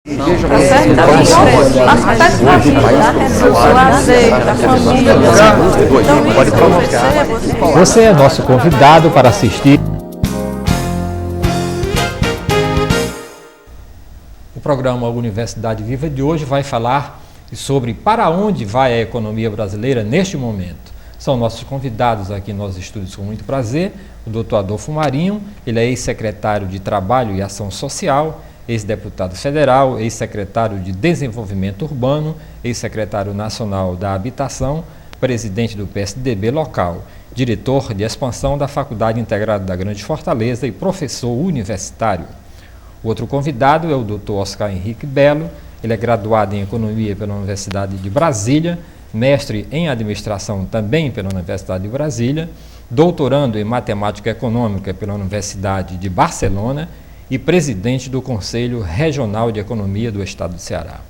Tá certo? Aspectos da vida, o lazer, da família. Então, Você é nosso convidado para assistir. O programa Universidade Viva de hoje vai falar sobre para onde vai a economia brasileira neste momento. São nossos convidados aqui em nossos estúdios com muito prazer, o Dr. Adolfo Marinho, ele é ex-secretário de Trabalho e Ação Social, ex-deputado federal, ex-secretário de Desenvolvimento Urbano, ex-secretário nacional da Habitação, presidente do PSDB local, diretor de expansão da Faculdade Integrada da Grande Fortaleza e professor universitário. O outro convidado é o Dr. Oscar Henrique Belo, ele é graduado em Economia pela Universidade de Brasília, mestre em Administração também pela Universidade de Brasília, doutorando em Matemática Econômica pela Universidade de Barcelona e presidente do Conselho Regional de Economia do Estado do Ceará.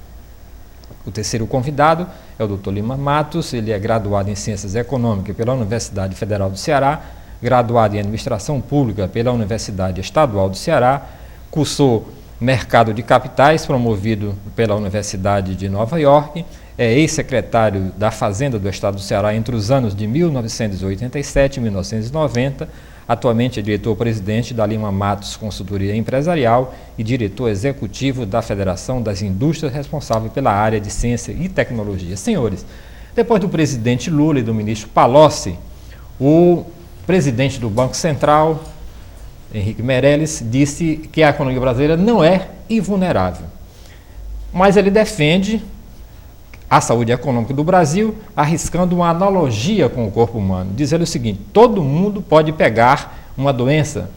O terceiro convidado é o Dr. Lima Matos, ele é graduado em Ciências Econômicas pela Universidade Federal do Ceará, graduado em Administração Pública pela Universidade Estadual do Ceará, cursou Mercado de Capitais, promovido pela Universidade de Nova York, é ex-secretário da Fazenda do Estado do Ceará entre os anos de 1987 e 1990, atualmente é diretor-presidente da Lima Matos Consultoria Empresarial e diretor executivo da Federação das Indústrias, responsável pela área de Ciência e Tecnologia. Senhores, depois do presidente Lula e do ministro Palocci, o presidente do Banco Central, Henrique Meirelles, disse que a economia brasileira não é invulnerável. Mas ele defende a saúde econômica do Brasil, arriscando uma analogia com o corpo humano, dizendo o seguinte: todo mundo pode pegar uma doença,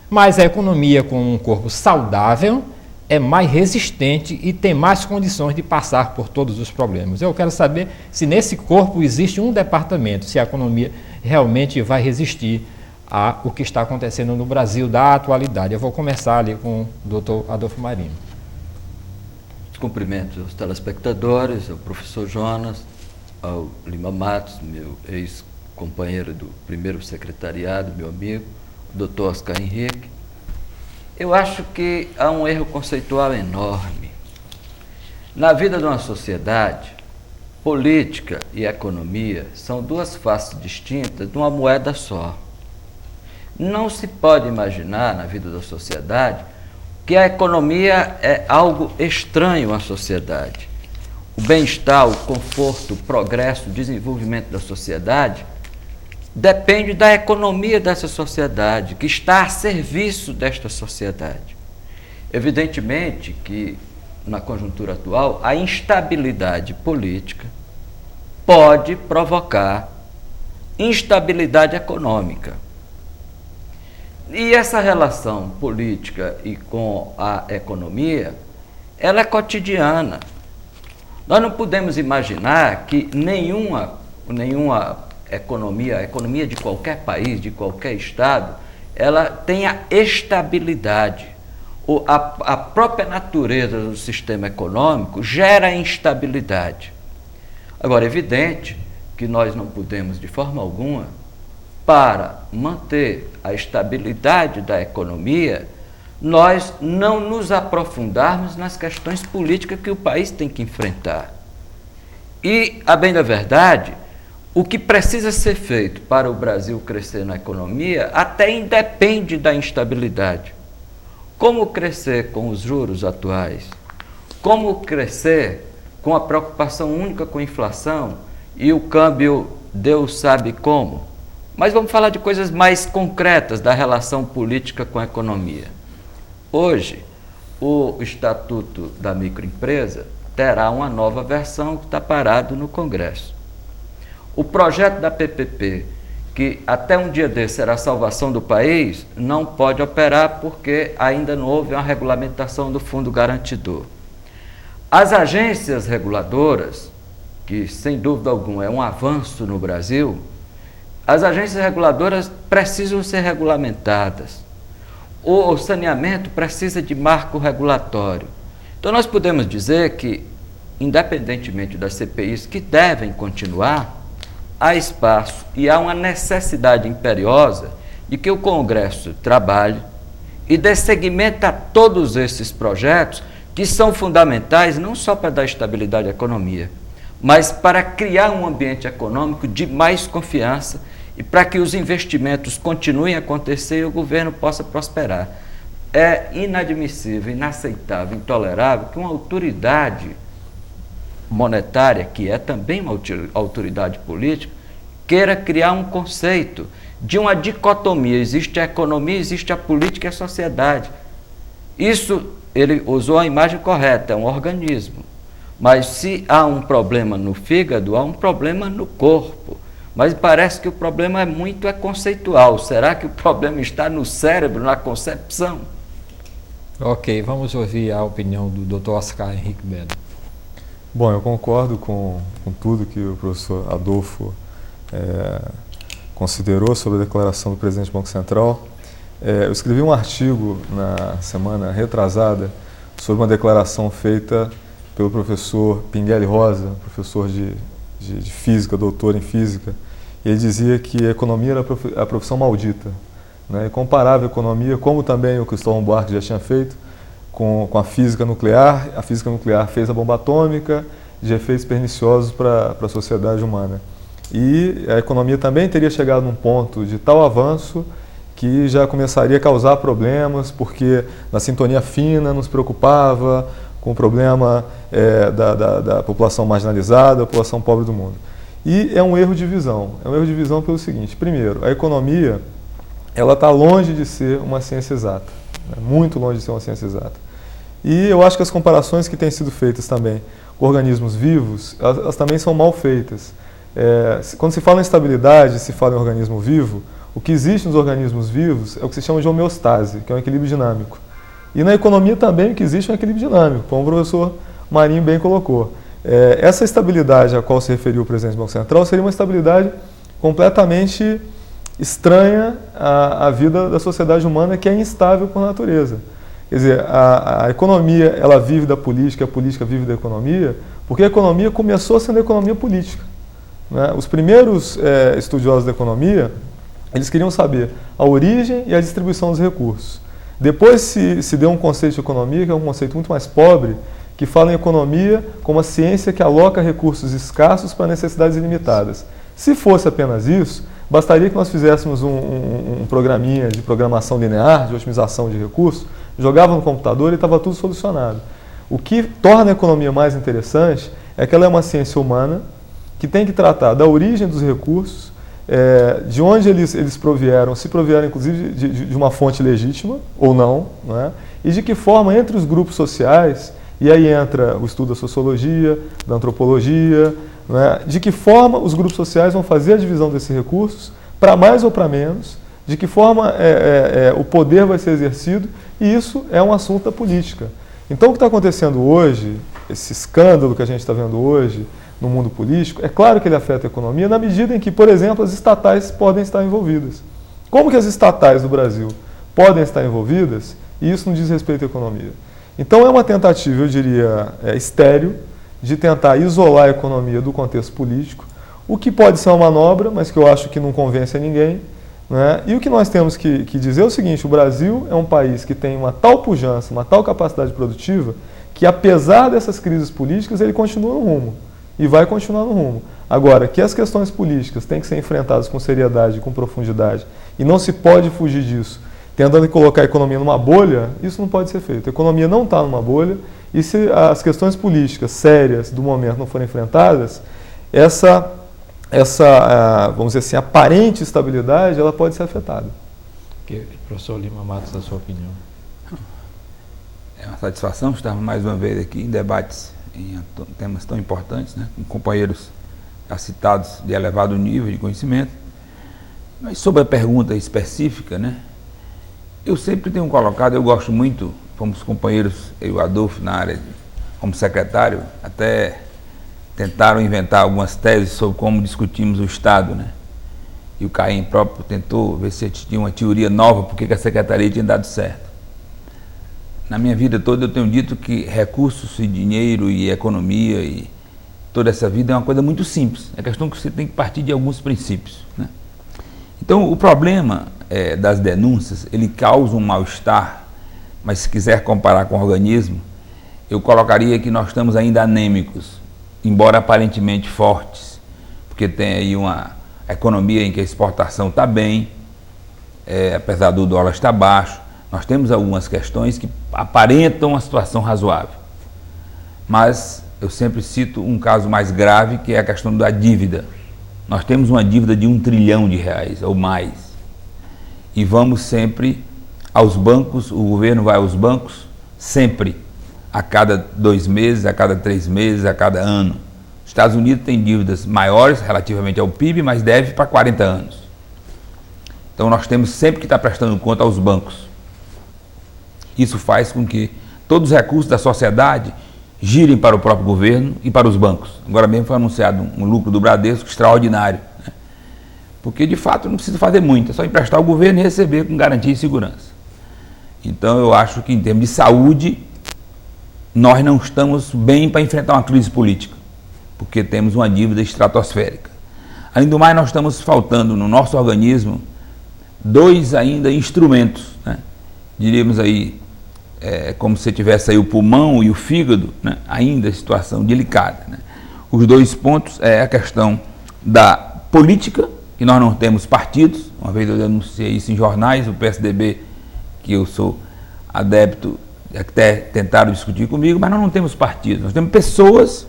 mas a economia com um corpo saudável é mais resistente e tem mais condições de passar por todos os problemas. Eu quero saber se nesse corpo existe um departamento, se a economia realmente vai resistir a o que está acontecendo no Brasil da atualidade. Eu vou começar ali com o Dr. Adolfo Marinho. Cumprimento aos telespectadores, ao professor Jonas, ao Lima Matos, meu ex-companheiro do primeiro secretariado, meu amigo, o doutor Oscar Henrique. Eu acho que há um erro conceitual enorme. Na vida de uma sociedade, política e economia são duas faces distintas de uma moeda só. Não se pode imaginar na vida da sociedade que a economia é algo estranho à sociedade. O bem-estar, o conforto, o progresso, o desenvolvimento da sociedade depende da economia dessa sociedade, que está a serviço desta sociedade. Evidentemente que, na conjuntura atual, a instabilidade política pode provocar instabilidade econômica. E essa relação política e com a economia, ela é cotidiana. Nós não podemos imaginar que nenhuma economia, a economia de qualquer país, de qualquer estado, ela tenha estabilidade. A própria natureza do sistema econômico gera instabilidade. Agora, é evidente que nós não podemos, de forma alguma, para manter a estabilidade da economia, nós não nos aprofundarmos nas questões políticas que o país tem que enfrentar. E, a bem da verdade, o que precisa ser feito para o Brasil crescer na economia até independe da instabilidade. Como crescer com os juros atuais? Como crescer com a preocupação única com a inflação e o câmbio Deus sabe como? Mas vamos falar de coisas mais concretas da relação política com a economia. Hoje, o Estatuto da Microempresa terá uma nova versão que está parado no Congresso. O projeto da PPP, que até um dia desse será a salvação do país, não pode operar porque ainda não houve uma regulamentação do Fundo Garantidor. As agências reguladoras, que sem dúvida alguma é um avanço no Brasil, as agências reguladoras precisam ser regulamentadas. O saneamento precisa de marco regulatório. Então, nós podemos dizer que, independentemente das CPIs que devem continuar, há espaço e há uma necessidade imperiosa de que o Congresso trabalhe e dê seguimento a todos esses projetos que são fundamentais não só para dar estabilidade à economia, mas para criar um ambiente econômico de mais confiança e para que os investimentos continuem a acontecer e o governo possa prosperar. É inadmissível, inaceitável, intolerável que uma autoridade monetária, que é também uma autoridade política, queira criar um conceito de uma dicotomia. Existe a economia, existe a política e a sociedade. Isso, ele usou a imagem correta, é um organismo. Mas se há um problema no fígado, há um problema no corpo. Mas parece que o problema é conceitual. Será que o problema está no cérebro, na concepção? Ok, vamos ouvir a opinião do Dr. Oscar Henrique Belo. Bom, eu concordo com tudo que o professor Adolfo considerou sobre a declaração do presidente do Banco Central. Eu escrevi um artigo na semana retrasada sobre uma declaração feita pelo professor Pinguelli Rosa, professor de física, doutor em física. Ele dizia que a economia era a profissão maldita, né? E comparava a economia, como também o Cristóvão Buarque já tinha feito, com a física nuclear. A física nuclear fez a bomba atômica, de efeitos perniciosos para a sociedade humana. E a economia também teria chegado num ponto de tal avanço que já começaria a causar problemas, porque na sintonia fina nos preocupava com o problema da população marginalizada, da população pobre do mundo. E é um erro de visão. É um erro de visão pelo seguinte: primeiro, a economia ela está longe de ser uma ciência exata, né? Muito longe de ser uma ciência exata. E eu acho que as comparações que têm sido feitas também com organismos vivos, elas também são mal feitas. Quando se fala em estabilidade, se fala em organismo vivo, o que existe nos organismos vivos é o que se chama de homeostase, que é um equilíbrio dinâmico. E na economia também o que existe é um equilíbrio dinâmico, como o professor Marinho bem colocou. Essa estabilidade a qual se referiu o presidente do Banco Central seria uma estabilidade completamente estranha à vida da sociedade humana, que é instável por natureza. Quer dizer, a economia ela vive da política, a política vive da economia, porque a economia começou sendo economia política, né? Os primeiros estudiosos da economia, eles queriam saber a origem e a distribuição dos recursos. Depois se deu um conceito de economia, que é um conceito muito mais pobre, que fala em economia como a ciência que aloca recursos escassos para necessidades ilimitadas. Se fosse apenas isso, bastaria que nós fizéssemos um programinha de programação linear, de otimização de recursos, jogava no computador e estava tudo solucionado. O que torna a economia mais interessante é que ela é uma ciência humana que tem que tratar da origem dos recursos, de onde eles provieram, se provieram inclusive de uma fonte legítima ou não, né? E de que forma entre os grupos sociais, e aí entra o estudo da sociologia, da antropologia, né? De que forma os grupos sociais vão fazer a divisão desses recursos, para mais ou para menos, de que forma o poder vai ser exercido, e isso é um assunto da política. Então o que está acontecendo hoje, esse escândalo que a gente está vendo hoje no mundo político, é claro que ele afeta a economia na medida em que, por exemplo, as estatais podem estar envolvidas. Como que as estatais do Brasil podem estar envolvidas e isso não diz respeito à economia? Então é uma tentativa, eu diria, estéril, de tentar isolar a economia do contexto político, o que pode ser uma manobra, mas que eu acho que não convence a ninguém, né? E o que nós temos que dizer é o seguinte: o Brasil é um país que tem uma tal pujança, uma tal capacidade produtiva, que apesar dessas crises políticas, ele continua no rumo. E vai continuar no rumo. Agora, que as questões políticas têm que ser enfrentadas com seriedade, com profundidade, e não se pode fugir disso, tentando colocar a economia numa bolha, isso não pode ser feito. A economia não está numa bolha, e se as questões políticas sérias do momento não forem enfrentadas, essa vamos dizer assim, aparente estabilidade, ela pode ser afetada. Professor Lima Matos, a sua opinião. É uma satisfação estar mais uma vez aqui em debates em temas tão importantes, né, com companheiros já citados de elevado nível de conhecimento. Mas sobre a pergunta específica, né, eu sempre tenho colocado, eu gosto muito, fomos companheiros, eu e o Adolfo, na área como secretário, até tentaram inventar algumas teses sobre como discutimos o Estado, né? E o Caim próprio tentou ver se tinha uma teoria nova porque a secretaria tinha dado certo. Na minha vida toda eu tenho dito que recursos e dinheiro e economia e toda essa vida é uma coisa muito simples. É questão que você tem que partir de alguns princípios, né? Então o problema das denúncias, ele causa um mal-estar, mas se quiser comparar com o organismo, eu colocaria que nós estamos ainda anêmicos, embora aparentemente fortes, porque tem aí uma economia em que a exportação está bem, apesar do dólar estar baixo. Nós temos algumas questões que aparentam uma situação razoável. Mas eu sempre cito um caso mais grave, que é a questão da dívida. Nós temos uma dívida de R$1 trilhão ou mais. E vamos sempre aos bancos, o governo vai aos bancos sempre, a cada 2 meses, a cada 3 meses, a cada ano. Os Estados Unidos têm dívidas maiores relativamente ao PIB, mas deve para 40 anos. Então nós temos sempre que estar prestando conta aos bancos. Isso faz com que todos os recursos da sociedade girem para o próprio governo e para os bancos. Agora mesmo foi anunciado um lucro do Bradesco extraordinário, né? Porque de fato não precisa fazer muito, é só emprestar ao governo e receber com garantia e segurança. Então eu acho que em termos de saúde, nós não estamos bem para enfrentar uma crise política, porque temos uma dívida estratosférica. Além do mais, nós estamos faltando no nosso organismo 2 ainda instrumentos, né? Diríamos aí, como se tivesse aí o pulmão e o fígado, né? Ainda situação delicada, né? Os 2 pontos é a questão da política, que nós não temos partidos. Uma vez eu denunciei isso em jornais, o PSDB, que eu sou adepto, até tentaram discutir comigo, mas nós não temos partidos, nós temos pessoas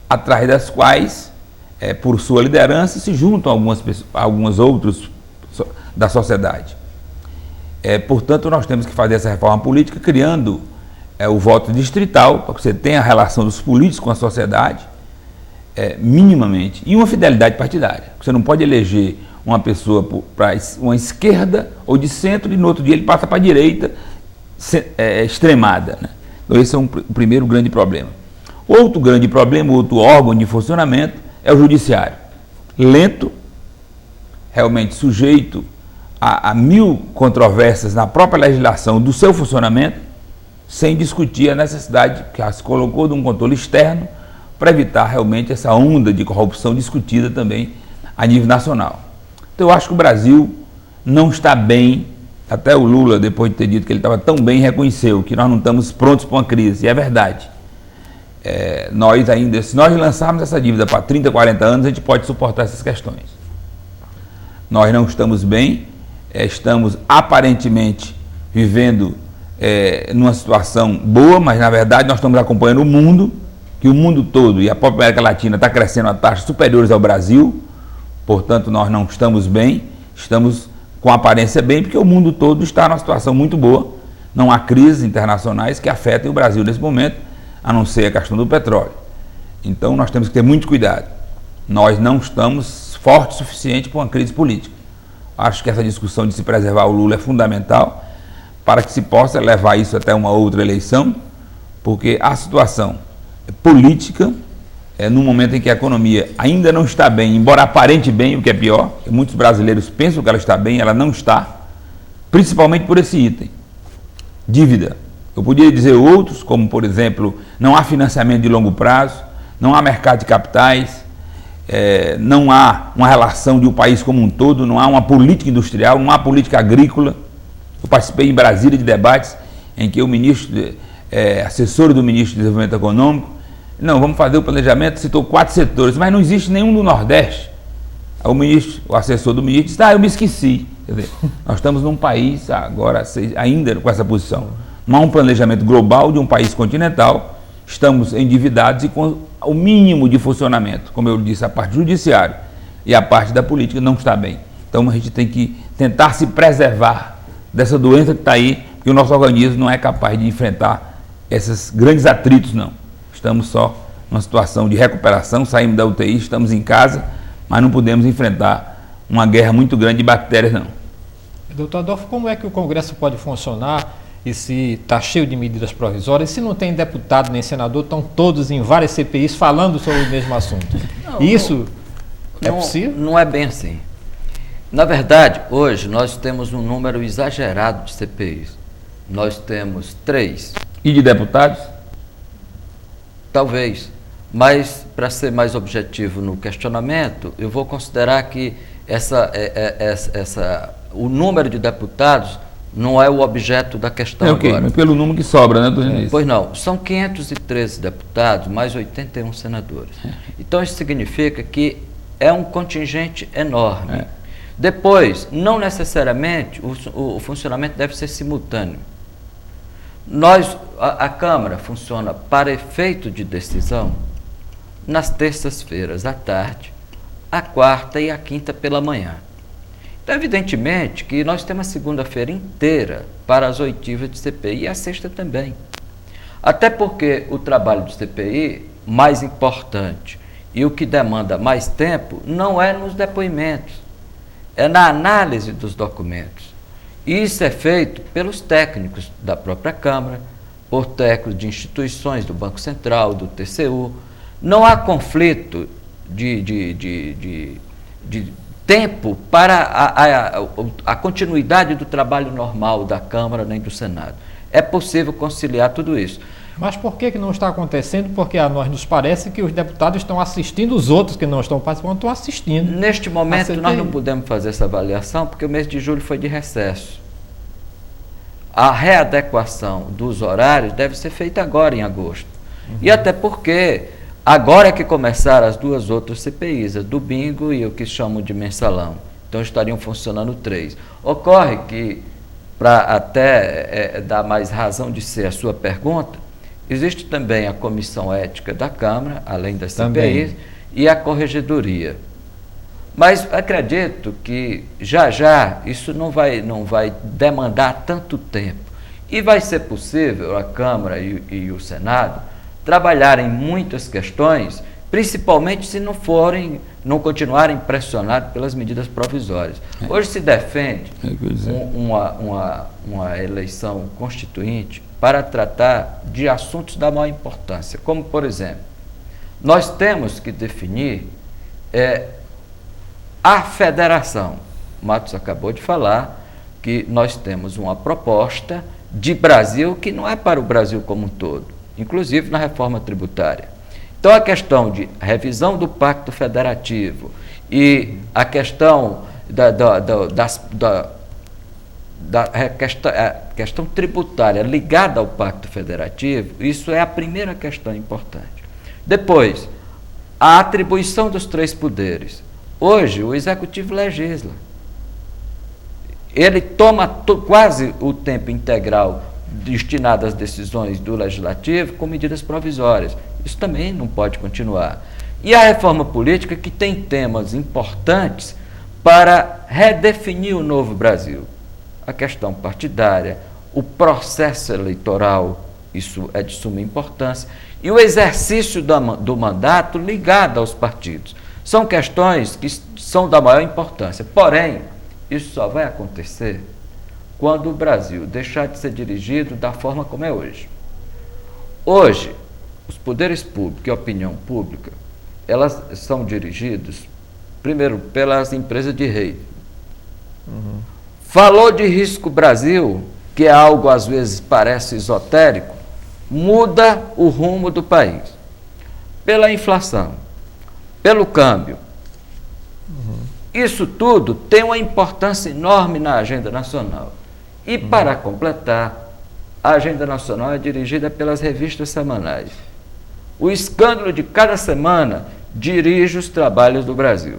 atrás das quais, por sua liderança, se juntam alguns outros da sociedade. Portanto, nós temos que fazer essa reforma política criando o voto distrital, para que você tenha a relação dos políticos com a sociedade, minimamente, e uma fidelidade partidária. Você não pode eleger uma pessoa para uma esquerda ou de centro e no outro dia ele passa para a direita extremada, né? Então esse é o primeiro grande problema. Outro grande problema, outro órgão de funcionamento é o judiciário. Lento, realmente sujeito a 1000 controvérsias na própria legislação do seu funcionamento, sem discutir a necessidade que se colocou de um controle externo para evitar realmente essa onda de corrupção discutida também a nível nacional. Então eu acho que o Brasil não está bem, até o Lula, depois de ter dito que ele estava tão bem, reconheceu que nós não estamos prontos para uma crise, e é verdade. Nós ainda, se nós lançarmos essa dívida para 30, 40 anos, a gente pode suportar essas questões. Nós não estamos bem, estamos aparentemente vivendo numa situação boa, mas na verdade nós estamos acompanhando o mundo, que o mundo todo e a própria América Latina está crescendo a taxas superiores ao Brasil. Portanto, nós não estamos bem, estamos com aparência bem, porque o mundo todo está numa situação muito boa. Não há crises internacionais que afetem o Brasil nesse momento, a não ser a questão do petróleo. Então, nós temos que ter muito cuidado. Nós não estamos fortes o suficiente para uma crise política. Acho que essa discussão de se preservar o Lula é fundamental para que se possa levar isso até uma outra eleição, porque a situação política, no momento em que a economia ainda não está bem, embora aparente bem, o que é pior, muitos brasileiros pensam que ela está bem, ela não está, principalmente por esse item, dívida. Eu poderia dizer outros, como por exemplo, não há financiamento de longo prazo, não há mercado de capitais, não há uma relação de um país como um todo, não há uma política industrial, não há política agrícola. Eu participei em Brasília de debates em que o ministro, assessor do ministro de Desenvolvimento Econômico, não, vamos fazer o planejamento, citou 4 setores, mas não existe nenhum do Nordeste. O assessor do ministro disse, eu me esqueci. Quer dizer, nós estamos num país agora, ainda com essa posição. Não há um planejamento global de um país continental, estamos endividados e com o mínimo de funcionamento. Como eu disse, a parte judiciária e a parte da política não está bem. Então a gente tem que tentar se preservar dessa doença que está aí, porque o nosso organismo não é capaz de enfrentar esses grandes atritos, não. Estamos só numa situação de recuperação, saímos da UTI, estamos em casa, mas não podemos enfrentar uma guerra muito grande de bactérias, não. Doutor Adolfo, como é que o Congresso pode funcionar e se está cheio de medidas provisórias, se não tem deputado nem senador, estão todos em várias CPIs falando sobre o mesmo assunto? Isso é possível? Não é bem assim. Na verdade, hoje nós temos um número exagerado de CPIs. Nós temos 3. E de deputados? Talvez, mas para ser mais objetivo no questionamento, eu vou considerar que o número de deputados Não é o objeto da questão É ok, agora. mas pelo número que sobra, né, doutor Genésio? Pois não, são 513 deputados, mais 81 senadores. Então, isso significa que é um contingente enorme. É. Depois, não necessariamente o funcionamento deve ser simultâneo. A Câmara funciona para efeito de decisão nas terças-feiras à tarde, a quarta e a quinta pela manhã. Então, evidentemente que nós temos a segunda-feira inteira para as oitivas de CPI e a sexta também. Até porque o trabalho do CPI, mais importante e o que demanda mais tempo, não é nos depoimentos, é na análise dos documentos. E isso é feito pelos técnicos da própria Câmara, por técnicos de instituições do Banco Central, do TCU. Não há conflito de tempo para a continuidade do trabalho normal da Câmara nem do Senado. É possível conciliar tudo isso. Mas por que não está acontecendo? Porque a nós nos parece que os deputados estão assistindo, os outros que não estão participando estão assistindo. Neste momento, nós não podemos fazer essa avaliação, porque o mês de julho foi de recesso. A readequação dos horários deve ser feita agora, em agosto. E até porque agora é que começaram as duas outras CPIs, a do bingo e o que chamam de mensalão. Então estariam funcionando 3. Ocorre que, para até dar mais razão de ser a sua pergunta, existe também a Comissão Ética da Câmara, além das CPIs, e a Corregedoria. Mas acredito que já isso não vai demandar tanto tempo. E vai ser possível a Câmara e o Senado trabalharem muitas questões, principalmente se não continuarem pressionados pelas medidas provisórias. Hoje se defende uma eleição constituinte para tratar de assuntos da maior importância, como, por exemplo, nós temos que definir a federação. Matos acabou de falar que nós temos uma proposta de Brasil que não é para o Brasil como um todo, inclusive na reforma tributária. Então, a questão de revisão do Pacto Federativo e a questão questão tributária ligada ao Pacto Federativo, isso é a primeira questão importante. Depois, a atribuição dos 3 poderes. Hoje, o Executivo legisla. Ele toma quase o tempo integral destinado às decisões do Legislativo com medidas provisórias. Isso também não pode continuar. E a reforma política, que tem temas importantes para redefinir o novo Brasil. A questão partidária, o processo eleitoral, isso é de suma importância, e o exercício do mandato ligado aos partidos. São questões que são da maior importância. Porém, isso só vai acontecer quando o Brasil deixar de ser dirigido da forma como é hoje. Hoje, os poderes públicos e a opinião pública, elas são dirigidos, primeiro, pelas empresas de rede. Falou de risco Brasil, que é algo às vezes parece esotérico, muda o rumo do país. Pela inflação, pelo câmbio. Isso tudo tem uma importância enorme na agenda nacional. E, para completar, a agenda nacional é dirigida pelas revistas semanais. O escândalo de cada semana dirige os trabalhos do Brasil.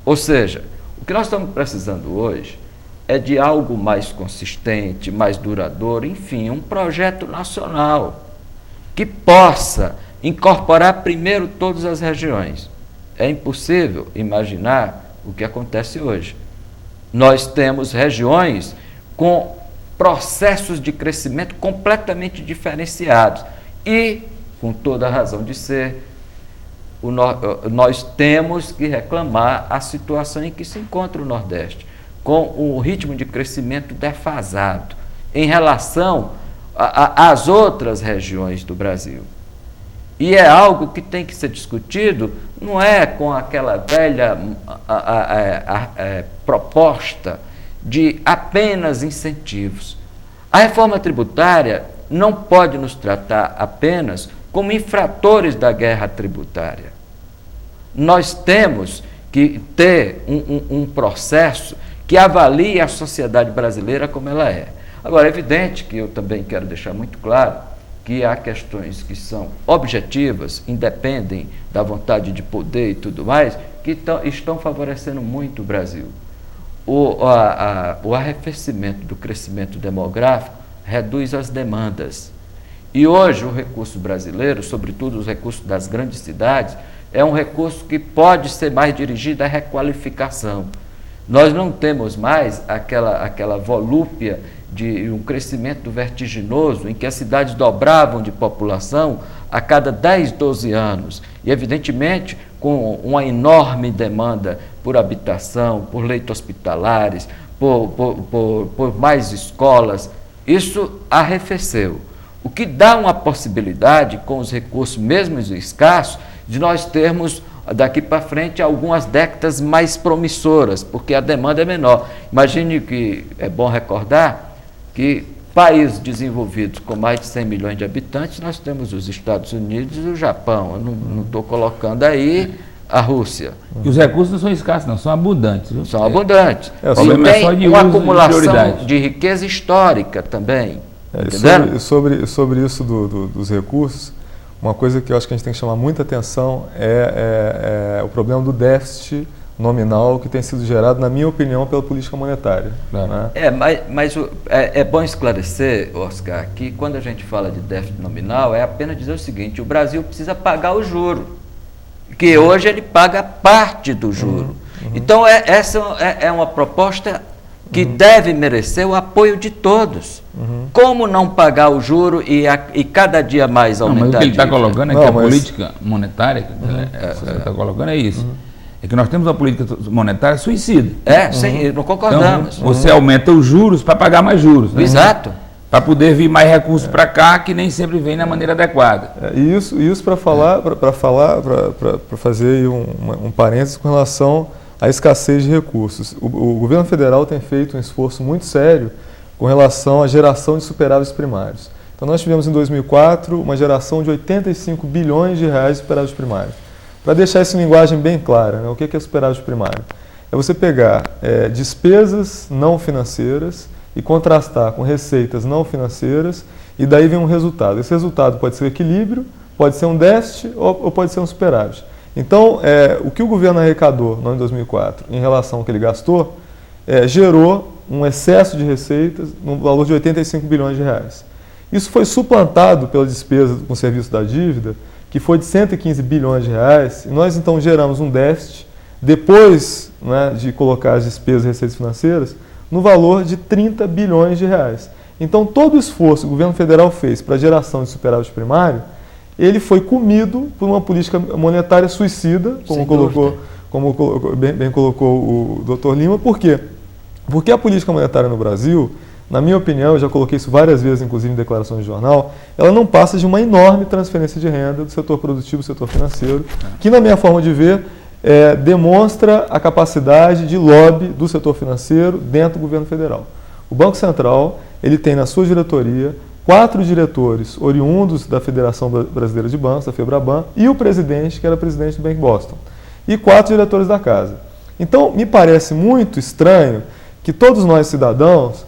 Ou seja, o que nós estamos precisando hoje é de algo mais consistente, mais duradouro, enfim, um projeto nacional que possa incorporar primeiro todas as regiões. É impossível imaginar o que acontece hoje. Nós temos regiões com processos de crescimento completamente diferenciados e, com toda a razão de ser, nós temos que reclamar a situação em que se encontra o Nordeste, com o ritmo de crescimento defasado em relação às outras regiões do Brasil. E é algo que tem que ser discutido, não é com aquela velha proposta de apenas incentivos. A reforma tributária não pode nos tratar apenas como infratores da guerra tributária. Nós temos que ter um processo que avalie a sociedade brasileira como ela é. Agora, é evidente que eu também quero deixar muito claro que há questões que são objetivas, independem da vontade de poder e tudo mais, que estão favorecendo muito o Brasil. O arrefecimento do crescimento demográfico reduz as demandas. E hoje o recurso brasileiro, sobretudo os recursos das grandes cidades, é um recurso que pode ser mais dirigido à requalificação. Nós não temos mais aquela volúpia de um crescimento vertiginoso em que as cidades dobravam de população a cada 10, 12 anos. E, evidentemente, com uma enorme demanda por habitação, por leitos hospitalares, por mais escolas, isso arrefeceu. O que dá uma possibilidade, com os recursos mesmo escassos, de nós termos daqui para frente algumas décadas mais promissoras, porque a demanda é menor. Imagine que, é bom recordar, que países desenvolvidos com mais de 100 milhões de habitantes, nós temos os Estados Unidos e o Japão. Eu não estou colocando aí a Rússia. E os recursos não são escassos, não, são abundantes. Viu? São abundantes. O e problema é só de tem uma uso e acumulação prioridade. de riqueza histórica também. Sobre isso dos recursos, uma coisa que eu acho que a gente tem que chamar muita atenção é o problema do déficit nominal que tem sido gerado, na minha opinião, pela política monetária. Né? Mas é bom esclarecer, Oscar, que quando a gente fala de déficit nominal, é apenas dizer o seguinte: o Brasil precisa pagar o juro, que hoje ele paga parte do juro. Então, essa é uma proposta que deve merecer o apoio de todos. Como não pagar o juro e cada dia mais aumentar? Mas o que ele está colocando é que a política monetária que você está colocando é isso. É que nós temos uma política monetária suicida. Sim, não concordamos. Então, você aumenta os juros para pagar mais juros. Né? Exato. Para poder vir mais recursos para cá, que nem sempre vem na maneira adequada. Isso para fazer aí um parênteses com relação à escassez de recursos. O governo federal tem feito um esforço muito sério com relação à geração de superávites primários. Então, nós tivemos em 2004 uma geração de 85 bilhões de reais de superávites primários. Para deixar isso em linguagem bem clara, né? O que é superávit primário? É você pegar despesas não financeiras e contrastar com receitas não financeiras, e daí vem um resultado. Esse resultado pode ser equilíbrio, pode ser um déficit ou pode ser um superávit. Então, o que o governo arrecadou no ano de 2004 em relação ao que ele gastou, gerou um excesso de receitas no valor de 85 bilhões de reais. Isso foi suplantado pela despesa com o serviço da dívida, que foi de 115 bilhões de reais, e nós então geramos um déficit, depois, né, de colocar as despesas e receitas financeiras, no valor de 30 bilhões de reais. Então, todo o esforço que o governo federal fez para a geração de superávit primário, ele foi comido por uma política monetária suicida, como bem colocou o Dr. Lima. Por quê? Porque a política monetária no Brasil, na minha opinião, eu já coloquei isso várias vezes, inclusive em declarações de jornal, ela não passa de uma enorme transferência de renda do setor produtivo, do setor financeiro, que, na minha forma de ver, demonstra a capacidade de lobby do setor financeiro dentro do governo federal. O Banco Central, ele tem na sua diretoria 4 diretores oriundos da Federação Brasileira de Bancos, da FEBRABAN, e o presidente, que era presidente do Bank Boston, e 4 diretores da casa. Então, me parece muito estranho que todos nós, cidadãos,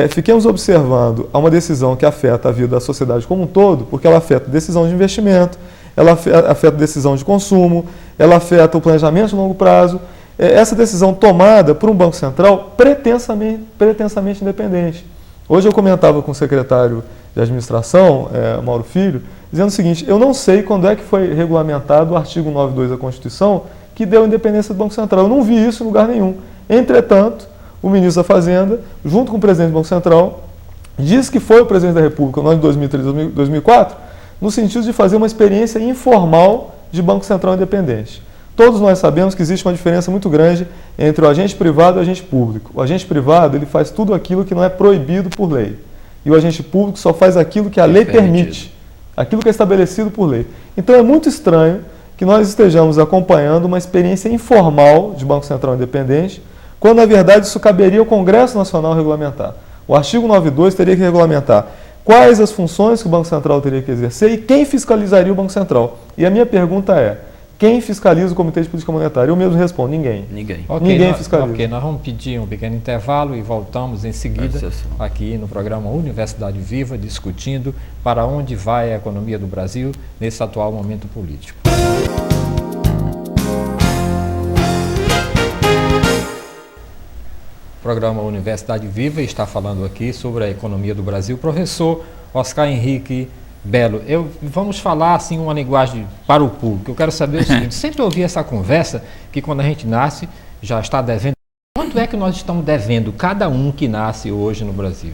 fiquemos observando uma decisão que afeta a vida da sociedade como um todo, porque ela afeta a decisão de investimento, ela afeta a decisão de consumo, ela afeta o planejamento de longo prazo. Essa decisão tomada por um Banco Central pretensamente independente. Hoje eu comentava com o secretário de Administração, Mauro Filho, dizendo o seguinte: eu não sei quando é que foi regulamentado o artigo 92 da Constituição que deu independência do Banco Central. Eu não vi isso em lugar nenhum. Entretanto, o ministro da Fazenda, junto com o presidente do Banco Central, diz que foi o presidente da República no ano de 2003 e 2004, no sentido de fazer uma experiência informal de Banco Central independente. Todos nós sabemos que existe uma diferença muito grande entre o agente privado e o agente público. O agente privado, ele faz tudo aquilo que não é proibido por lei. E o agente público só faz aquilo que a lei permite, aquilo que é estabelecido por lei. Então é muito estranho que nós estejamos acompanhando uma experiência informal de Banco Central independente, quando na verdade isso caberia ao Congresso Nacional regulamentar. O artigo 92 teria que regulamentar quais as funções que o Banco Central teria que exercer e quem fiscalizaria o Banco Central. E a minha pergunta é: quem fiscaliza o Comitê de Política Monetária? Eu mesmo respondo, ninguém. Ninguém. Ninguém fiscaliza. Ok, nós vamos pedir um pequeno intervalo e voltamos em seguida aqui no programa Universidade Viva, discutindo para onde vai a economia do Brasil nesse atual momento político. O programa Universidade Viva está falando aqui sobre a economia do Brasil. Professor Oscar Henrique Belo, vamos falar assim uma linguagem para o público. Eu quero saber o seguinte, sempre ouvi essa conversa que quando a gente nasce já está devendo. Quanto é que nós estamos devendo cada um que nasce hoje no Brasil?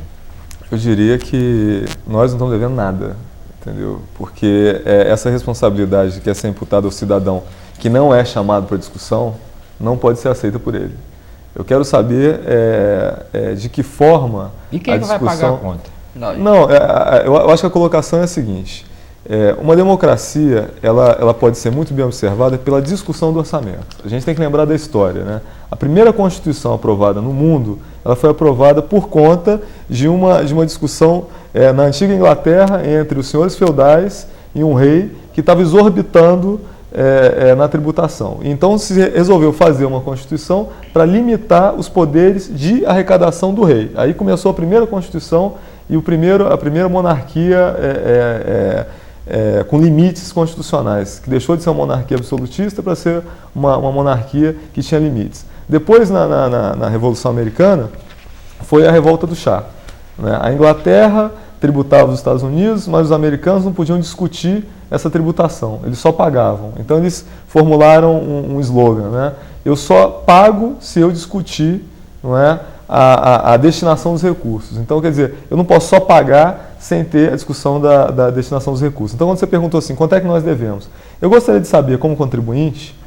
Eu diria que nós não estamos devendo nada, entendeu? Porque essa responsabilidade que é ser imputada ao cidadão que não é chamado para discussão não pode ser aceita por ele. Eu quero saber de que forma e quem a discussão... vai pagar a conta? Eu acho que a colocação é a seguinte, uma democracia ela pode ser muito bem observada pela discussão do orçamento. A gente tem que lembrar da história, né? A primeira Constituição aprovada no mundo, ela foi aprovada por conta de uma discussão na antiga Inglaterra entre os senhores feudais e um rei que estava exorbitando na tributação. Então se resolveu fazer uma Constituição para limitar os poderes de arrecadação do rei. Aí começou a primeira Constituição e a primeira monarquia com limites constitucionais, que deixou de ser uma monarquia absolutista para ser uma monarquia que tinha limites. Depois, na Revolução Americana, foi a Revolta do Chá, né? A Inglaterra tributava os Estados Unidos, mas os americanos não podiam discutir essa tributação, eles só pagavam. Então eles formularam um slogan, né? Eu só pago se eu discutir, não é, a destinação dos recursos. Então, quer dizer, eu não posso só pagar sem ter a discussão da destinação dos recursos. Então, quando você perguntou assim, quanto é que nós devemos? Eu gostaria de saber, como contribuinte,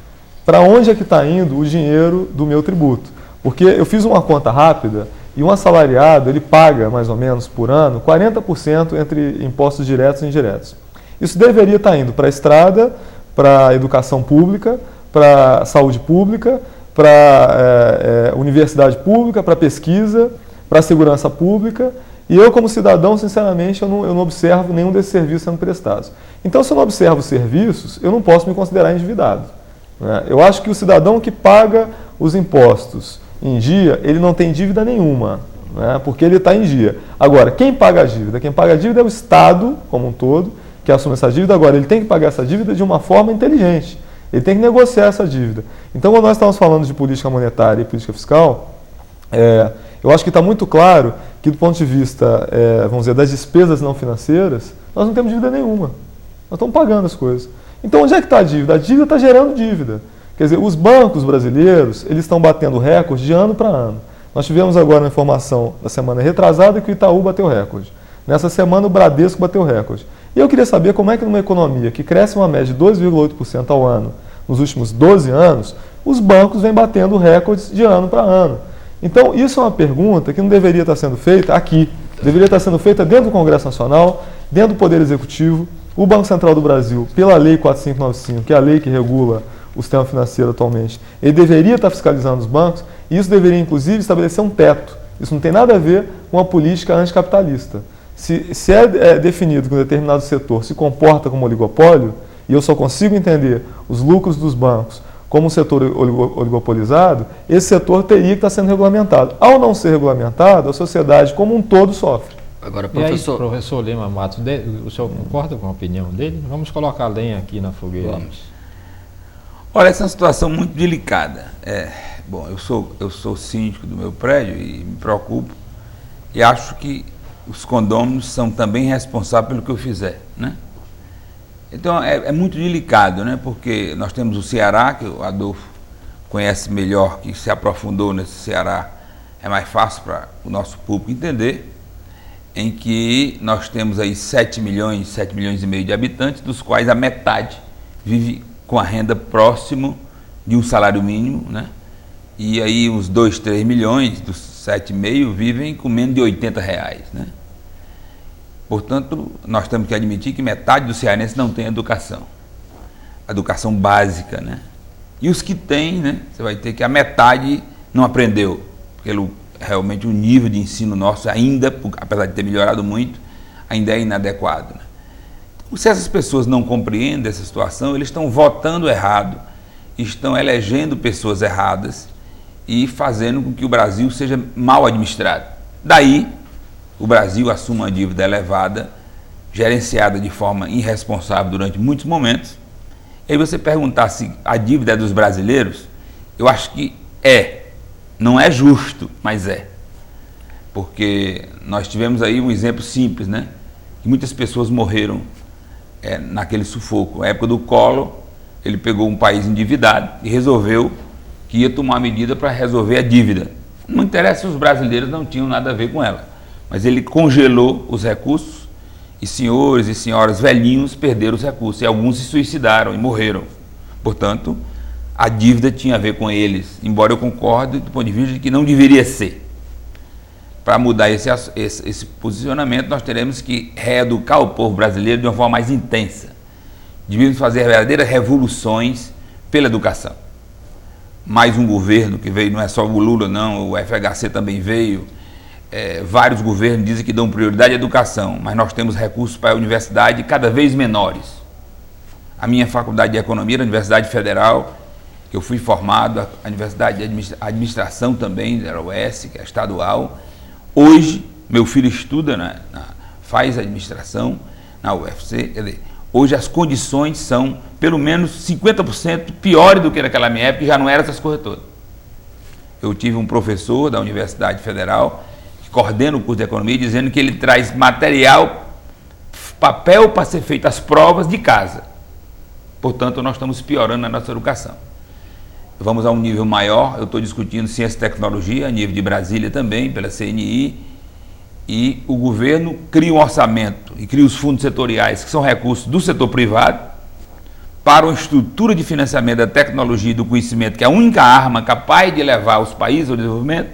para onde é que está indo o dinheiro do meu tributo. Porque eu fiz uma conta rápida e um assalariado, ele paga, mais ou menos, por ano, 40% entre impostos diretos e indiretos. Isso deveria estar indo para a estrada, para a educação pública, para a saúde pública, para universidade pública, para pesquisa, para a segurança pública, e eu, como cidadão, sinceramente, eu não observo nenhum desses serviços sendo prestados. Então, se eu não observo os serviços, eu não posso me considerar endividado, né? Eu acho que o cidadão que paga os impostos em dia, ele não tem dívida nenhuma, né? Porque ele está em dia. Agora, quem paga a dívida? Quem paga a dívida é o Estado, como um todo, que assume essa dívida. Agora, ele tem que pagar essa dívida de uma forma inteligente. Ele tem que negociar essa dívida. Então, quando nós estamos falando de política monetária e política fiscal, eu acho que está muito claro que, do ponto de vista, vamos dizer, das despesas não financeiras, nós não temos dívida nenhuma. Nós estamos pagando as coisas. Então, onde é que está a dívida? A dívida está gerando dívida. Quer dizer, os bancos brasileiros, eles estão batendo recorde de ano para ano. Nós tivemos agora uma informação da semana retrasada que o Itaú bateu recorde. Nessa semana, o Bradesco bateu recorde. E eu queria saber como é que numa economia que cresce uma média de 2,8% ao ano nos últimos 12 anos, os bancos vêm batendo recordes de ano para ano. Então, isso é uma pergunta que não deveria estar sendo feita aqui. Deveria estar sendo feita dentro do Congresso Nacional, dentro do Poder Executivo. O Banco Central do Brasil, pela Lei 4595, que é a lei que regula o sistema financeiro atualmente, ele deveria estar fiscalizando os bancos, e isso deveria, inclusive, estabelecer um teto. Isso não tem nada a ver com uma política anticapitalista. Se é definido que um determinado setor se comporta como oligopólio, e eu só consigo entender os lucros dos bancos como um setor oligopolizado, esse setor teria que estar sendo regulamentado. Ao não ser regulamentado, a sociedade como um todo sofre. Agora, professor... E aí, professor Lima Matos, o senhor concorda com a opinião dele? Vamos colocar a lenha aqui na fogueira. Vamos. Olha, essa é uma situação muito delicada. Bom, eu sou síndico do meu prédio e me preocupo e acho que os condôminos são também responsáveis pelo que eu fizer, né? Então é muito delicado, né? Porque nós temos o Ceará, que o Adolfo conhece melhor, que se aprofundou nesse Ceará, é mais fácil para o nosso público entender, em que nós temos aí 7 milhões e meio de habitantes, dos quais a metade vive com a renda próximo de um salário mínimo, né? E aí uns 2, 3 milhões dos 7,5 vivem com menos de R$80, né? Portanto, nós temos que admitir que metade dos cearenses não tem educação básica, né? E os que têm, né, você vai ter que a metade não aprendeu, porque realmente o nível de ensino nosso ainda, apesar de ter melhorado muito, ainda é inadequado, né? Se essas pessoas não compreendem essa situação, eles estão votando errado, estão elegendo pessoas erradas e fazendo com que o Brasil seja mal administrado. Daí, o Brasil assume uma dívida elevada, gerenciada de forma irresponsável durante muitos momentos. E aí você perguntar se a dívida é dos brasileiros, eu acho que é. Não é justo, mas é. Porque nós tivemos aí um exemplo simples, né? Que muitas pessoas morreram naquele sufoco. Na época do Collor, ele pegou um país endividado e resolveu que ia tomar medida para resolver a dívida. Não interessa se os brasileiros não tinham nada a ver com ela, mas ele congelou os recursos e senhores e senhoras velhinhos perderam os recursos e alguns se suicidaram e morreram. Portanto, a dívida tinha a ver com eles, embora eu concorde do ponto de vista de que não deveria ser. Para mudar esse posicionamento, nós teremos que reeducar o povo brasileiro de uma forma mais intensa. Devíamos fazer verdadeiras revoluções pela educação. Mais um governo que veio, não é só o Lula não, o FHC também veio, vários governos dizem que dão prioridade à educação, mas nós temos recursos para a universidade cada vez menores. A minha faculdade de economia da Universidade Federal, eu fui formado, a Universidade de Administração também, da UES, que é estadual. Hoje, meu filho estuda, faz administração na UFC, quer dizer, hoje as condições são pelo menos 50% piores do que naquela minha época, e já não eram essas coisas todas. Eu tive um professor da Universidade Federal, que coordena o curso de economia, dizendo que ele traz material, papel para ser feito as provas de casa. Portanto, nós estamos piorando na nossa educação. Vamos a um nível maior, eu estou discutindo ciência e tecnologia, a nível de Brasília também, pela CNI, e o governo cria um orçamento e cria os fundos setoriais, que são recursos do setor privado, para uma estrutura de financiamento da tecnologia e do conhecimento, que é a única arma capaz de levar os países ao desenvolvimento,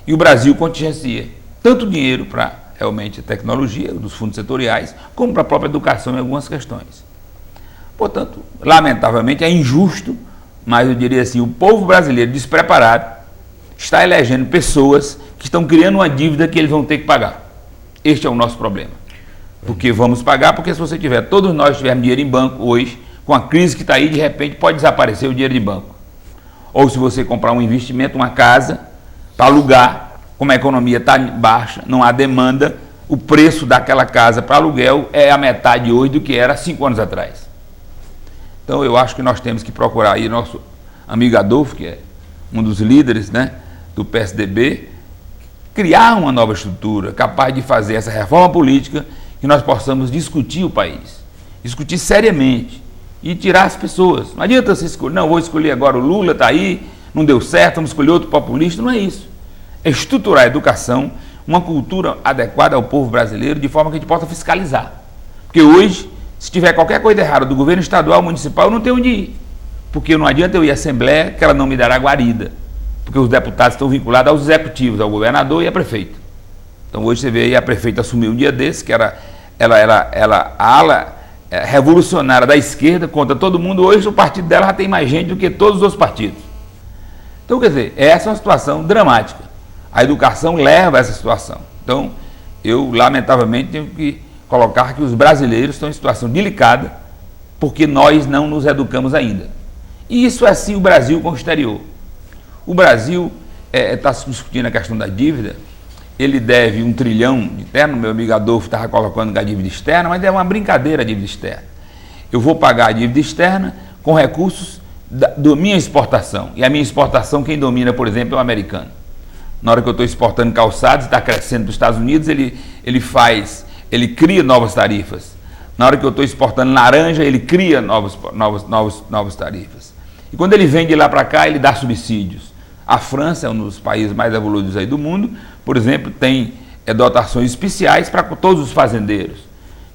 e o Brasil contingencia tanto dinheiro para realmente a tecnologia, dos fundos setoriais, como para a própria educação em algumas questões. Portanto, lamentavelmente, é injusto, mas eu diria assim, o povo brasileiro despreparado está elegendo pessoas que estão criando uma dívida que eles vão ter que pagar. Este é o nosso problema. Porque vamos pagar, porque se você tiver, todos nós tivermos dinheiro em banco hoje, com a crise que está aí, de repente pode desaparecer o dinheiro de banco. Ou se você comprar um investimento, uma casa, para alugar, como a economia está baixa, não há demanda, o preço daquela casa para aluguel é a metade hoje do que era 5 anos atrás. Então eu acho que nós temos que procurar aí nosso amigo Adolfo, que é um dos líderes, né, do PSDB, criar uma nova estrutura capaz de fazer essa reforma política, que nós possamos discutir o país, discutir seriamente e tirar as pessoas. Não adianta você escolher, não, vou escolher agora o Lula, está aí, não deu certo, vamos escolher outro populista, não é isso. É estruturar a educação, uma cultura adequada ao povo brasileiro, de forma que a gente possa fiscalizar. Porque hoje, se tiver qualquer coisa errada do governo estadual, municipal, eu não tenho onde ir. Porque não adianta eu ir à Assembleia, que ela não me dará guarida. Porque os deputados estão vinculados aos executivos, ao governador e a prefeito. Então hoje você vê aí a prefeita assumiu um dia desse, que era a ala revolucionária da esquerda contra todo mundo. Hoje o partido dela já tem mais gente do que todos os outros partidos. Então, quer dizer, essa é uma situação dramática. A educação leva a essa situação. Então, eu lamentavelmente tenho que colocar que os brasileiros estão em situação delicada porque nós não nos educamos ainda. E isso é assim o Brasil com o exterior. O Brasil está se discutindo a questão da dívida, ele deve 1 trilhão de externo, meu amigo Adolfo estava colocando a dívida externa, mas é uma brincadeira a dívida externa. Eu vou pagar a dívida externa com recursos da minha exportação, e a minha exportação quem domina, por exemplo, é o americano. Na hora que eu estou exportando calçados, está crescendo para os Estados Unidos, ele cria novas tarifas. Na hora que eu estou exportando laranja, ele cria novas tarifas. E quando ele vem de lá para cá, ele dá subsídios. A França é um dos países mais evoluídos aí do mundo, por exemplo, tem dotações especiais para todos os fazendeiros.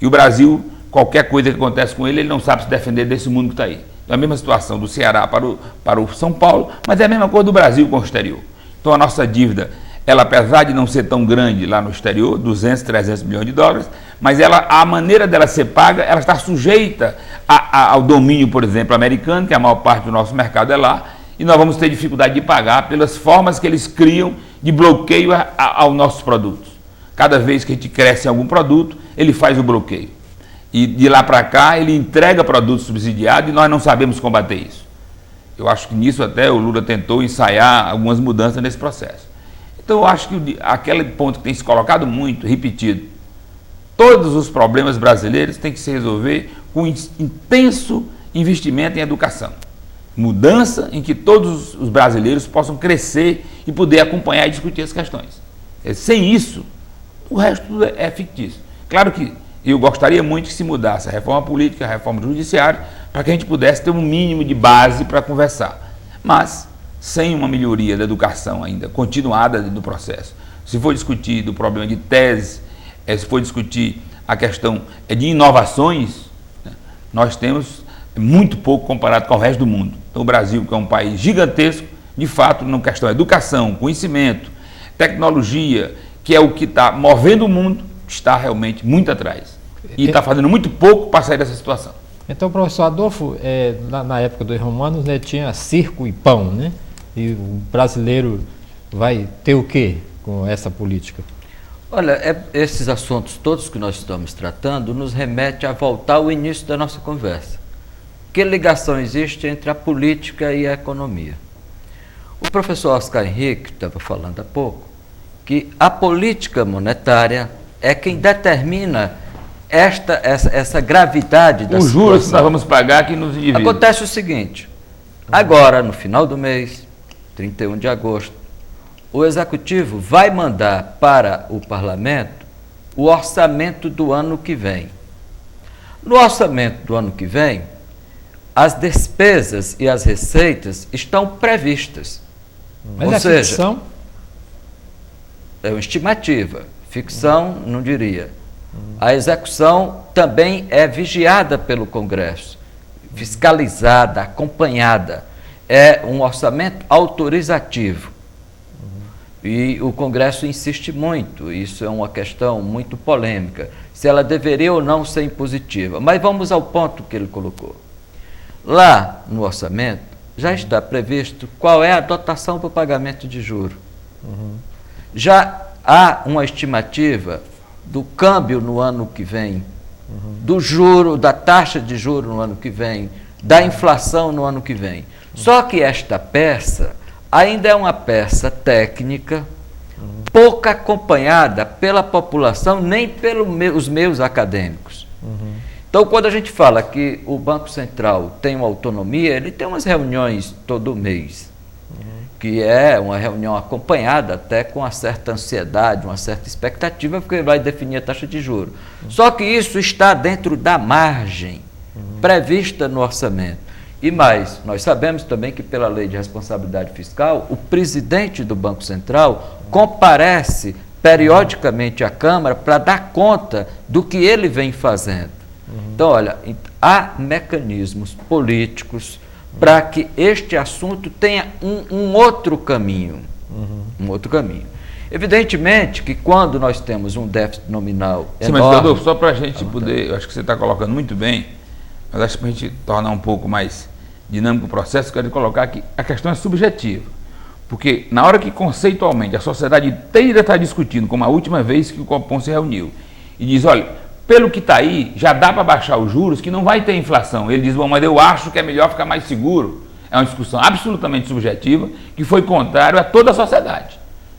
E o Brasil, qualquer coisa que acontece com ele não sabe se defender desse mundo que está aí. Então, é a mesma situação do Ceará para o São Paulo, mas é a mesma coisa do Brasil com o exterior. Então, a nossa dívida, ela, apesar de não ser tão grande lá no exterior, 200, 300 milhões de dólares, mas a maneira dela ser paga, ela está sujeita ao domínio, por exemplo, americano, que a maior parte do nosso mercado é lá, e nós vamos ter dificuldade de pagar pelas formas que eles criam de bloqueio aos nossos produtos. Cada vez que a gente cresce em algum produto, ele faz o bloqueio. e de lá para cá ele entrega produtos subsidiados e nós não sabemos combater isso. Eu acho que nisso até o Lula tentou ensaiar algumas mudanças nesse processo. Então eu acho que aquele ponto que tem se colocado muito, repetido, todos os problemas brasileiros têm que se resolver com intenso investimento em educação. Mudança em que todos os brasileiros possam crescer e poder acompanhar e discutir as questões. Sem isso, o resto tudo é fictício. Claro que eu gostaria muito que se mudasse a reforma política, a reforma do judiciário, para que a gente pudesse ter um mínimo de base para conversar. Mas, sem uma melhoria da educação ainda, continuada do processo, se for discutir do problema de tese, se for discutir a questão de inovações, né, nós temos muito pouco comparado com o resto do mundo. Então, o Brasil, que é um país gigantesco, de fato, na questão de educação, conhecimento, tecnologia, que é o que está movendo o mundo, está realmente muito atrás. E está fazendo muito pouco para sair dessa situação. Então, professor Adolfo, na época dos romanos, né, tinha circo e pão, né? E o brasileiro vai ter o quê com essa política? Olha, esses assuntos todos que nós estamos tratando nos remete a voltar ao início da nossa conversa. Que ligação existe entre a política e a economia? O professor Oscar Henrique estava falando há pouco que a política monetária é quem determina essa gravidade da situação. Os juros que nós vamos pagar que nos divide. Acontece o seguinte, agora no final do mês, 31 de agosto, o Executivo vai mandar para o Parlamento o orçamento do ano que vem. No orçamento do ano que vem, as despesas e as receitas estão previstas. Mas ou seja, ficção? É uma estimativa, ficção não diria. A execução também é vigiada pelo Congresso, fiscalizada, acompanhada. É um orçamento autorizativo. E o Congresso insiste muito, isso é uma questão muito polêmica, se ela deveria ou não ser impositiva. Mas vamos ao ponto que ele colocou. Lá no orçamento já está previsto qual é a dotação para o pagamento de juros. Já há uma estimativa do câmbio no ano que vem, do juro, da taxa de juros no ano que vem, da inflação no ano que vem. Só que esta peça ainda é uma peça técnica, pouco acompanhada pela população, nem pelos meios acadêmicos. Então, quando a gente fala que o Banco Central tem uma autonomia, ele tem umas reuniões todo mês, que é uma reunião acompanhada até com uma certa ansiedade, uma certa expectativa, porque vai definir a taxa de juros. Só que isso está dentro da margem prevista no orçamento. E mais, nós sabemos também que pela Lei de Responsabilidade Fiscal, o presidente do Banco Central comparece periodicamente à Câmara para dar conta do que ele vem fazendo. Então, olha, há mecanismos políticos para que este assunto tenha um outro caminho. Um outro caminho. Evidentemente que quando nós temos um déficit nominal enorme... Mas, Adolfo, só para a gente poder, eu acho que você está colocando muito bem, mas acho que para a gente tornar um pouco mais dinâmico o processo, eu quero colocar que a questão é subjetiva. Porque na hora que conceitualmente a sociedade inteira está discutindo, como a última vez que o Copom se reuniu, e diz, olha, pelo que está aí, já dá para baixar os juros, que não vai ter inflação. Ele diz, bom, mas eu acho que é melhor ficar mais seguro. É uma discussão absolutamente subjetiva, que foi contrário a toda a sociedade.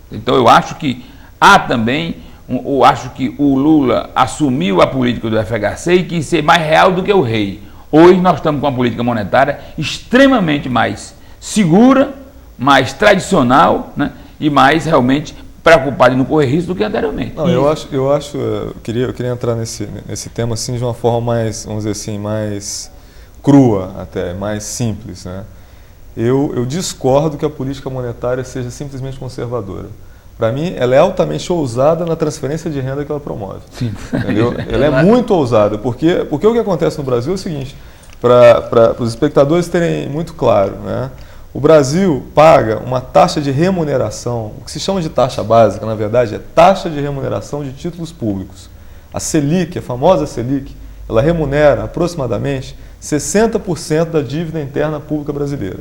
Então eu acho que há também, eu acho que o Lula assumiu a política do FHC e quis ser mais real do que o rei. Hoje nós estamos com uma política monetária extremamente mais segura, mais tradicional, né, e mais realmente preocupado em não correr risco do que anteriormente. Não, eu queria entrar nesse tema assim de uma forma mais, vamos dizer assim, mais crua até, mais simples, né? Eu discordo que a política monetária seja simplesmente conservadora. Para mim, ela é altamente ousada na transferência de renda que ela promove. Sim. Entendeu? Ela é muito ousada, porque o que acontece no Brasil é o seguinte, para os espectadores terem muito claro, né? O Brasil paga uma taxa de remuneração, o que se chama de taxa básica, na verdade, é taxa de remuneração de títulos públicos. A Selic, a famosa Selic, ela remunera aproximadamente 60% da dívida interna pública brasileira.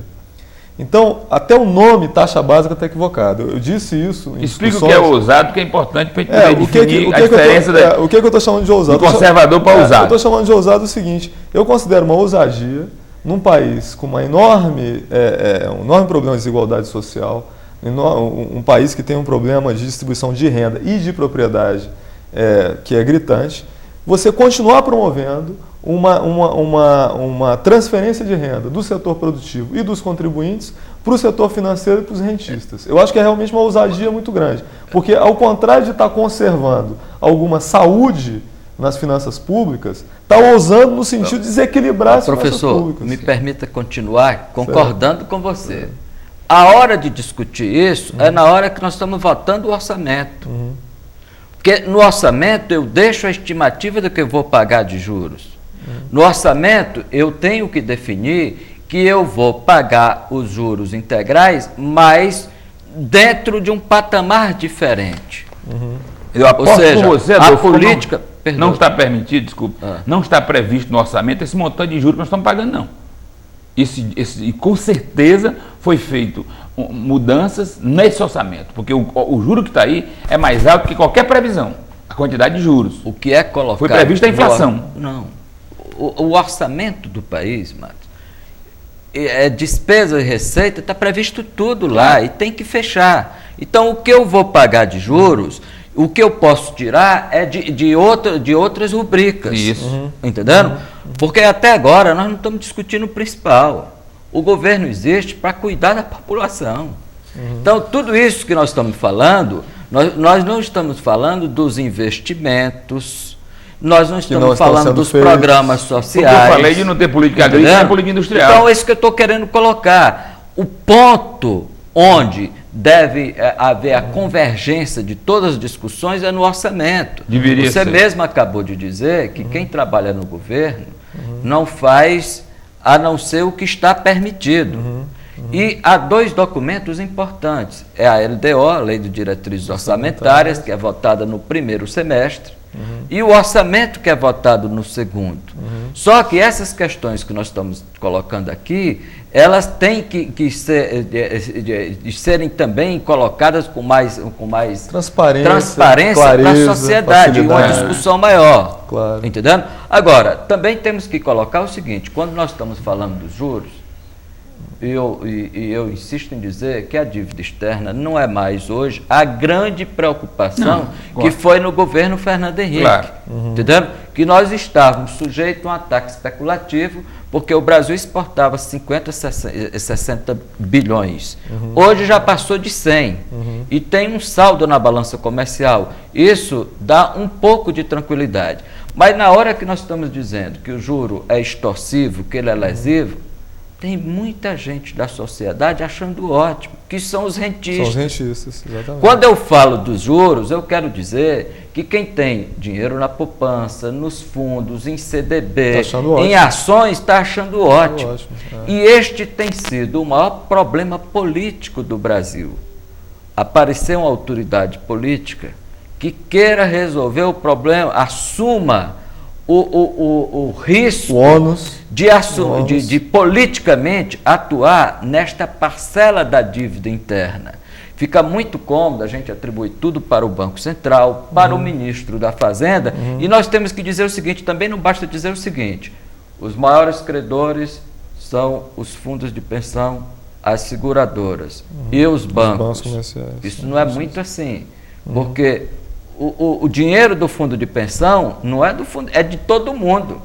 Então, até o nome taxa básica está equivocado. Eu disse isso em Explica discussões. o que é ousado, que é importante para a gente poder definir a o diferença que eu estou chamando de ousado? do conservador para ousado. Eu estou chamando de ousado o seguinte: eu considero uma ousadia num país com um enorme problema de desigualdade social, um país que tem um problema de distribuição de renda e de propriedade que é gritante, você continuar promovendo uma transferência de renda do setor produtivo e dos contribuintes para o setor financeiro e para os rentistas. Eu acho que é realmente uma ousadia muito grande, porque ao contrário de estar conservando alguma saúde nas finanças públicas, está ousando no sentido de desequilibrar as finanças públicas. Professor, me permita continuar concordando com você. A hora de discutir isso é na hora que nós estamos votando o orçamento. Porque no orçamento eu deixo a estimativa do que eu vou pagar de juros. No orçamento eu tenho que definir que eu vou pagar os juros integrais, mas dentro de um patamar diferente. Eu aposto com você, Adolfo, a política... Não está permitido, desculpa, não está previsto no orçamento esse montante de juros que nós estamos pagando, não. E com certeza foi feito mudanças nesse orçamento, porque o juro que está aí é mais alto que qualquer previsão, a quantidade de juros. O que é colocado... Foi prevista a inflação. Não. O orçamento do país, Matos, despesa e receita, está previsto tudo lá e tem que fechar. Então, o que eu vou pagar de juros, o que eu posso tirar é de outras rubricas. Isso. Entendendo? Porque até agora nós não estamos discutindo o principal. O governo existe para cuidar da população. Então, tudo isso que nós estamos falando, nós não estamos falando dos investimentos, nós não estamos falando dos programas sociais. Porque eu falei de não ter política agrícola e política industrial. Então, é isso que eu estou querendo colocar. O ponto onde deve haver a convergência de todas as discussões é no orçamento. Deveria Você ser. mesmo acabou de dizer que quem trabalha no governo não faz a não ser o que está permitido. E há dois documentos importantes. É a LDO, a Lei de Diretrizes Orçamentárias, que é votada no primeiro semestre, e o orçamento, que é votado no segundo. Só que essas questões que nós estamos colocando aqui, elas têm que serem também colocadas com mais transparência para a sociedade, uma discussão maior. Claro. Entendendo? Agora, também temos que colocar o seguinte: quando nós estamos falando dos juros, eu insisto em dizer que a dívida externa não é mais hoje a grande preocupação que foi no governo Fernando Henrique. Claro. Entendendo? Que nós estávamos sujeitos a um ataque especulativo, porque o Brasil exportava 50, 60 bilhões. Hoje já passou de 100. E tem um saldo na balança comercial. Isso dá um pouco de tranquilidade. Mas na hora que nós estamos dizendo que o juro é extorsivo, que ele é lesivo, tem muita gente da sociedade achando ótimo, que são os rentistas. São os rentistas, exatamente. Quando eu falo dos juros, eu quero dizer que quem tem dinheiro na poupança, nos fundos, em CDB, em ações, está achando ótimo. E este tem sido o maior problema político do Brasil. Aparecer uma autoridade política que queira resolver o problema, assuma o risco, o ônus, de politicamente atuar nesta parcela da dívida interna. Fica muito cômodo a gente atribuir tudo para o Banco Central, para o ministro da Fazenda, e nós temos que dizer o seguinte, também não basta dizer o seguinte: os maiores credores são os fundos de pensão, as seguradoras e os bancos. Isso não é muito assim, porque o dinheiro do fundo de pensão não é do fundo, é de todo mundo,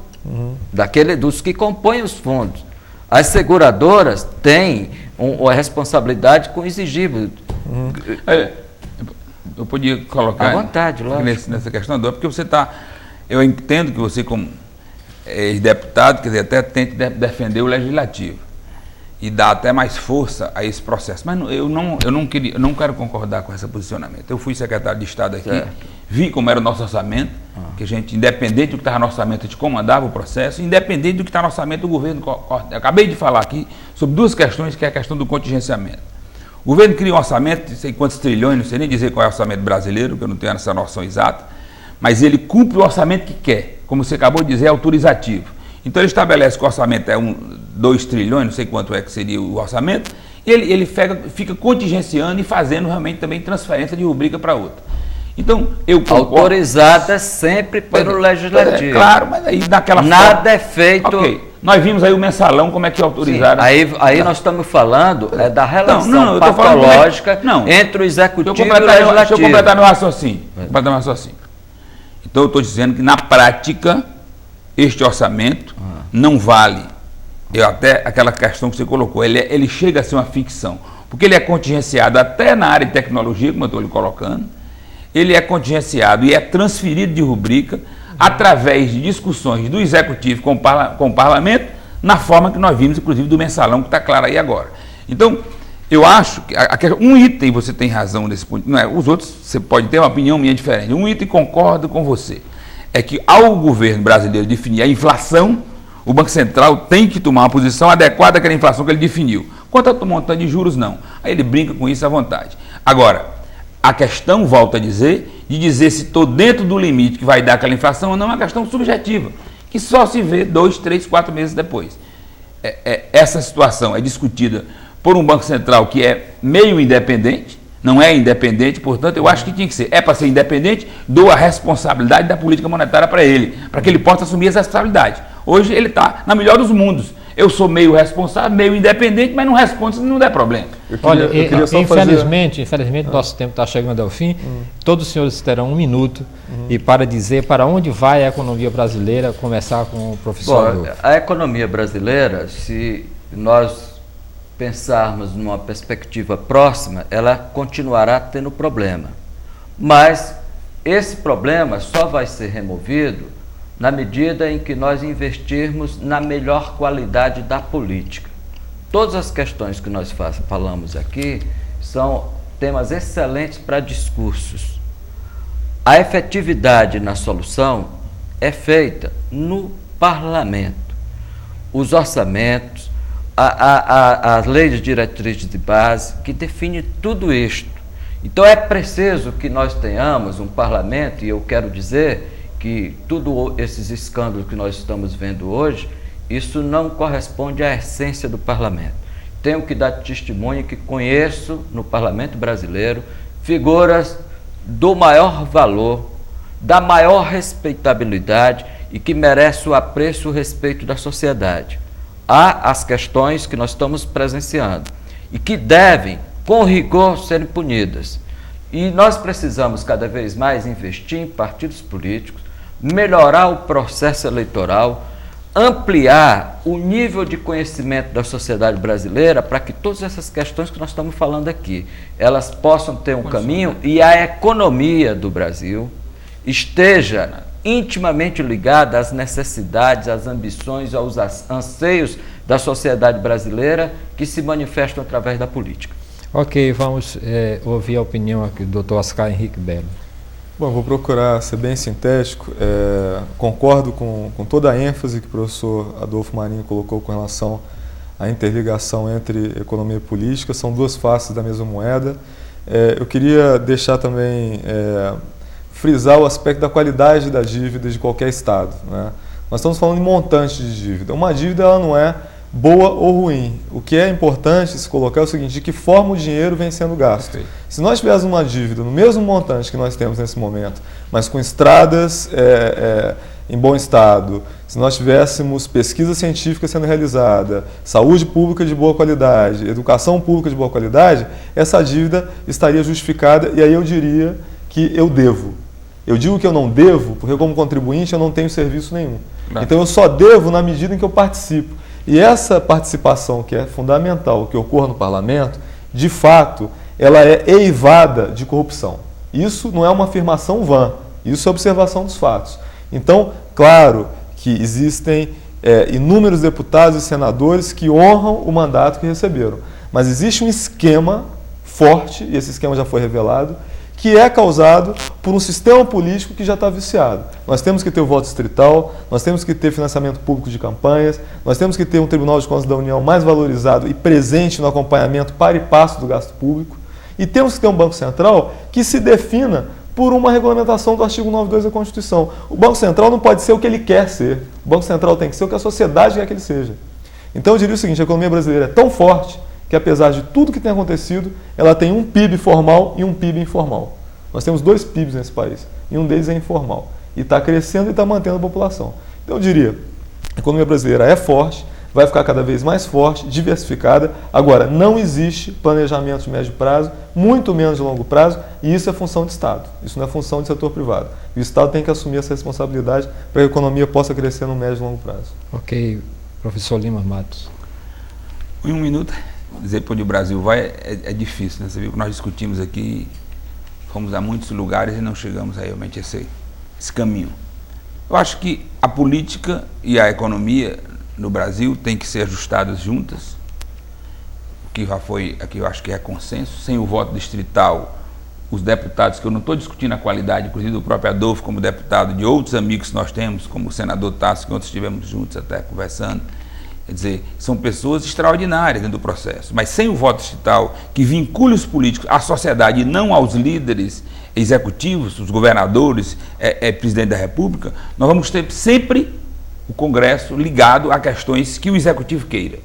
dos que compõem os fundos. As seguradoras têm uma responsabilidade com exigível. Eu podia colocar à vontade, nessa questão, porque você está... Eu entendo que você, como ex-deputado, quer dizer, até tente defender o legislativo e dar até mais força a esse processo. Mas eu não quero concordar com esse posicionamento. Eu fui secretário de Estado aqui, vi como era o nosso orçamento, que a gente, independente do que estava no orçamento, a gente comandava o processo, independente do que está no orçamento, o governo... Eu acabei de falar aqui sobre duas questões, que é a questão do contingenciamento. O governo cria um orçamento, não sei quantos trilhões, não sei nem dizer qual é o orçamento brasileiro, porque eu não tenho essa noção exata, mas ele cumpre o orçamento que quer. Como você acabou de dizer, é autorizativo. Então ele estabelece que o orçamento é 2 trilhões, não sei quanto é que seria o orçamento, ele fica contingenciando e fazendo realmente também transferência de rubrica para outra. Então, eu concordo. Autorizada sempre pelo Legislativo. Claro, mas aí daquela nada forma, é feito... Ok, nós vimos aí o mensalão, como é que autorizaram. Sim, aí nós estamos falando da relação eu tô falando patológica entre o Executivo e o Legislativo. Deixa eu completar meu raciocínio. Então, eu estou dizendo que, na prática, este orçamento não vale. Até aquela questão que você colocou, ele chega a ser uma ficção, porque ele é contingenciado até na área de tecnologia, como eu estou lhe colocando, ele é contingenciado e é transferido de rubrica através de discussões do Executivo com o Parlamento, na forma que nós vimos, inclusive, do mensalão, que está claro aí agora. Então, eu acho que um item, você tem razão nesse ponto, não é? Os outros, você pode ter uma opinião minha diferente. Um item, concordo com você, é que ao governo brasileiro definir a inflação, o Banco Central tem que tomar uma posição adequada àquela inflação que ele definiu. Quanto ao montante de juros, não. Aí ele brinca com isso à vontade. Agora, a questão, volto a dizer, de dizer se estou dentro do limite que vai dar aquela inflação ou não, é uma questão subjetiva, que só se vê 2, 3, 4 meses depois. Essa situação é discutida por um Banco Central que é meio independente, não é independente, portanto, eu acho que tinha que ser. É para ser independente, dou a responsabilidade da política monetária para ele, para que ele possa assumir essa responsabilidade. Hoje ele está na melhor dos mundos. Eu sou meio responsável, meio independente, mas não respondo se não der problema. Olha, infelizmente nosso tempo está chegando ao fim. Todos os senhores terão 1 minuto e para dizer para onde vai a economia brasileira, começar com o professor Adolfo. A economia brasileira, se nós pensarmos numa perspectiva próxima, ela continuará tendo problema. Mas esse problema só vai ser removido na medida em que nós investirmos na melhor qualidade da política. Todas as questões que nós falamos aqui são temas excelentes para discursos. A efetividade na solução é feita no parlamento. Os orçamentos, as leis de diretrizes de base, que definem tudo isto. Então é preciso que nós tenhamos um parlamento, e eu quero dizer que todos esses escândalos que nós estamos vendo hoje, isso não corresponde à essência do parlamento. Tenho que dar testemunho que conheço no parlamento brasileiro figuras do maior valor, da maior respeitabilidade e que merece o apreço e o respeito da sociedade. Há as questões que nós estamos presenciando e que devem, com rigor, serem punidas. E nós precisamos cada vez mais investir em partidos políticos, melhorar o processo eleitoral, ampliar o nível de conhecimento da sociedade brasileira para que todas essas questões que nós estamos falando aqui, elas possam ter um caminho e a economia do Brasil esteja intimamente ligada às necessidades, às ambições, aos anseios da sociedade brasileira que se manifestam através da política. Ok, vamos ouvir a opinião aqui do Dr. Oscar Henrique Belo. Bom, vou procurar ser bem sintético. Concordo com toda a ênfase que o professor Adolfo Marinho colocou com relação à interligação entre economia e política. São duas faces da mesma moeda. Eu queria deixar também, frisar o aspecto da qualidade da dívida de qualquer Estado, né? Nós estamos falando de montante de dívida. Uma dívida ela não é boa ou ruim. O que é importante se colocar é o seguinte: de que forma o dinheiro vem sendo gasto. Perfeito. Se nós tivéssemos uma dívida no mesmo montante que nós temos nesse momento, mas com estradas em bom estado, se nós tivéssemos pesquisa científica sendo realizada, saúde pública de boa qualidade, educação pública de boa qualidade, essa dívida estaria justificada e aí eu diria que eu devo. Eu digo que eu não devo porque como contribuinte eu não tenho serviço nenhum. Não. Então eu só devo na medida em que eu participo. E essa participação que é fundamental, que ocorre no parlamento, de fato, ela é eivada de corrupção. Isso não é uma afirmação vã, isso é observação dos fatos. Então, claro que existem inúmeros deputados e senadores que honram o mandato que receberam, mas existe um esquema forte, e esse esquema já foi revelado, que é causado por um sistema político que já está viciado. Nós temos que ter o voto distrital, nós temos que ter financiamento público de campanhas, nós temos que ter um Tribunal de Contas da União mais valorizado e presente no acompanhamento para e passo do gasto público, e temos que ter um Banco Central que se defina por uma regulamentação do artigo 92 da Constituição. O Banco Central não pode ser o que ele quer ser, o Banco Central tem que ser o que a sociedade quer que ele seja. Então eu diria o seguinte: a economia brasileira é tão forte que apesar de tudo que tem acontecido, ela tem um PIB formal e um PIB informal. Nós temos 2 PIBs nesse país, e um deles é informal. E está crescendo e está mantendo a população. Então eu diria, a economia brasileira é forte, vai ficar cada vez mais forte, diversificada. Agora, não existe planejamento de médio prazo, muito menos de longo prazo, e isso é função de Estado. Isso não é função de setor privado. O Estado tem que assumir essa responsabilidade para que a economia possa crescer no médio e longo prazo. Ok, professor Lima Matos. Em 1 minuto, dizer para onde o Brasil vai é difícil, né? Você viu que nós discutimos aqui, fomos a muitos lugares e não chegamos a realmente a esse caminho. Eu acho que a política e a economia no Brasil têm que ser ajustadas juntas, o que já foi, aqui eu acho que é consenso. Sem o voto distrital, os deputados, que eu não estou discutindo a qualidade, inclusive do próprio Adolfo como deputado, de outros amigos que nós temos, como o senador Tasso, que ontem estivemos juntos até conversando, quer dizer, são pessoas extraordinárias dentro do processo, mas sem o voto distrital, que vincule os políticos à sociedade e não aos líderes executivos, os governadores, presidente da República, nós vamos ter sempre o Congresso ligado a questões que o Executivo queira.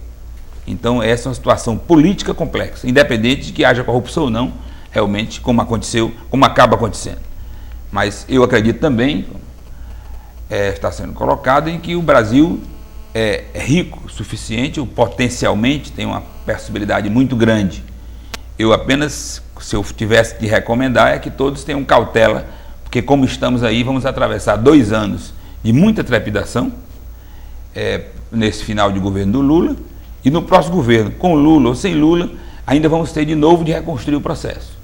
Então, essa é uma situação política complexa, independente de que haja corrupção ou não, realmente, como aconteceu, como acaba acontecendo. Mas eu acredito também, está sendo colocado, em que o Brasil é rico o suficiente, ou potencialmente tem uma possibilidade muito grande. Eu apenas, se eu tivesse de recomendar, é que todos tenham cautela, porque como estamos aí, vamos atravessar 2 anos de muita trepidação, nesse final de governo do Lula, e no próximo governo, com Lula ou sem Lula, ainda vamos ter de novo de reconstruir o processo.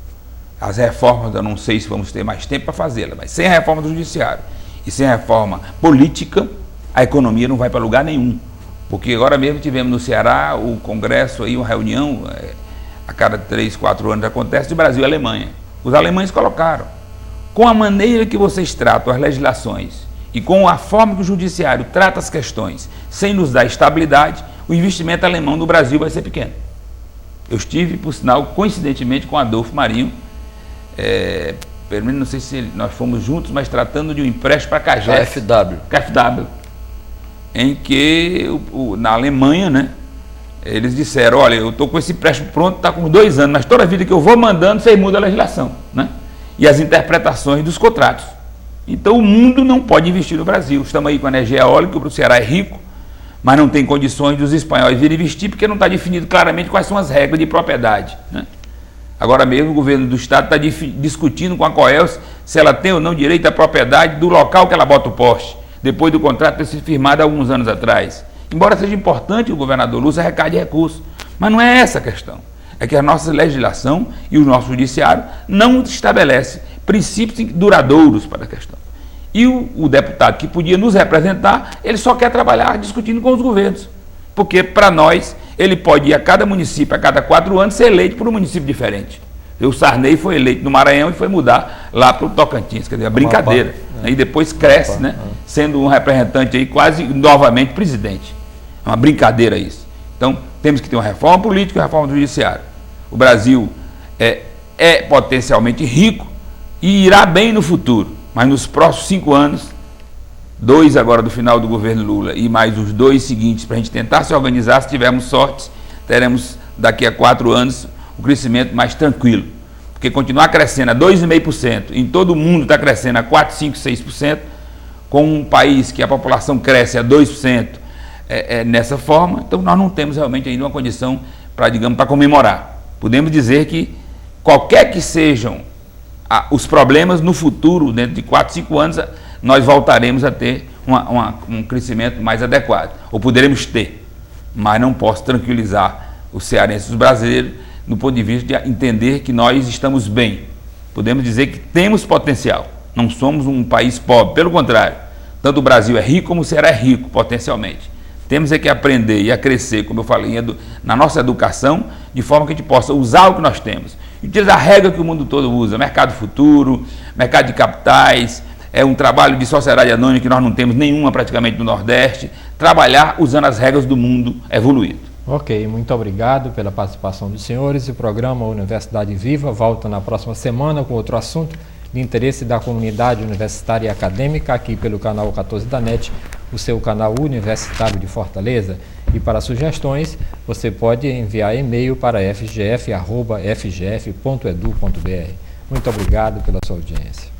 As reformas, eu não sei se vamos ter mais tempo para fazê-las, mas sem a reforma do judiciário e sem a reforma política, a economia não vai para lugar nenhum. Porque agora mesmo tivemos no Ceará o Congresso, aí, uma reunião, a cada 3, 4 anos acontece, de Brasil e Alemanha. Os alemães colocaram, com a maneira que vocês tratam as legislações e com a forma que o judiciário trata as questões, sem nos dar estabilidade, o investimento alemão no Brasil vai ser pequeno. Eu estive, por sinal, coincidentemente com Adolfo Marinho, pelo menos não sei se nós fomos juntos, mas tratando de um empréstimo para a KfW, em que na Alemanha, né, eles disseram, olha, eu estou com esse empréstimo pronto, está com 2 anos, mas toda a vida que eu vou mandando, vocês mudam a legislação, né, e as interpretações dos contratos. Então o mundo não pode investir no Brasil. Estamos aí com a energia eólica, o Ceará é rico, mas não tem condições dos espanhóis virem investir, porque não está definido claramente quais são as regras de propriedade, né? Agora mesmo o governo do estado está discutindo com a Coelce se ela tem ou não direito à propriedade do local que ela bota o poste, depois do contrato ter sido firmado há alguns anos atrás. Embora seja importante o governador Lúcio arrecade recursos, mas não é essa a questão. É que a nossa legislação e o nosso judiciário não estabelece princípios duradouros para a questão. E o deputado que podia nos representar, ele só quer trabalhar discutindo com os governos. Porque, para nós, ele pode ir a cada município, a cada 4 anos, ser eleito por um município diferente. O Sarney foi eleito no Maranhão e foi mudar lá para o Tocantins, quer dizer, a brincadeira. E depois cresce, né, sendo um representante aí quase novamente presidente. É uma brincadeira isso. Então, temos que ter uma reforma política e uma reforma do judiciário. O Brasil é potencialmente rico e irá bem no futuro, mas nos próximos 5 anos, 2 agora do final do governo Lula e mais os 2 seguintes, para a gente tentar se organizar, se tivermos sorte, teremos daqui a 4 anos o crescimento mais tranquilo. Porque continuar crescendo a 2,5%, em todo o mundo está crescendo a 4, 5, 6%, com um país que a população cresce a 2%, nessa forma, então nós não temos realmente ainda uma condição para, digamos, para comemorar. Podemos dizer que qualquer que sejam os problemas no futuro, dentro de 4, 5 anos, nós voltaremos a ter um crescimento mais adequado, ou poderemos ter, mas não posso tranquilizar os cearenses e os brasileiros no ponto de vista de entender que nós estamos bem. Podemos dizer que temos potencial, não somos um país pobre, pelo contrário, tanto o Brasil é rico como o Ceará é rico potencialmente. Temos que aprender e a crescer, como eu falei, na nossa educação, de forma que a gente possa usar o que nós temos. E utilizar a regra que o mundo todo usa, mercado futuro, mercado de capitais, um trabalho de sociedade anônima que nós não temos nenhuma praticamente no Nordeste, trabalhar usando as regras do mundo evoluído. Ok, muito obrigado pela participação dos senhores. O programa Universidade Viva volta na próxima semana com outro assunto de interesse da comunidade universitária e acadêmica, aqui pelo canal 14 da NET, o seu canal universitário de Fortaleza. E para sugestões, você pode enviar e-mail para fgf@fgf.edu.br. Muito obrigado pela sua audiência.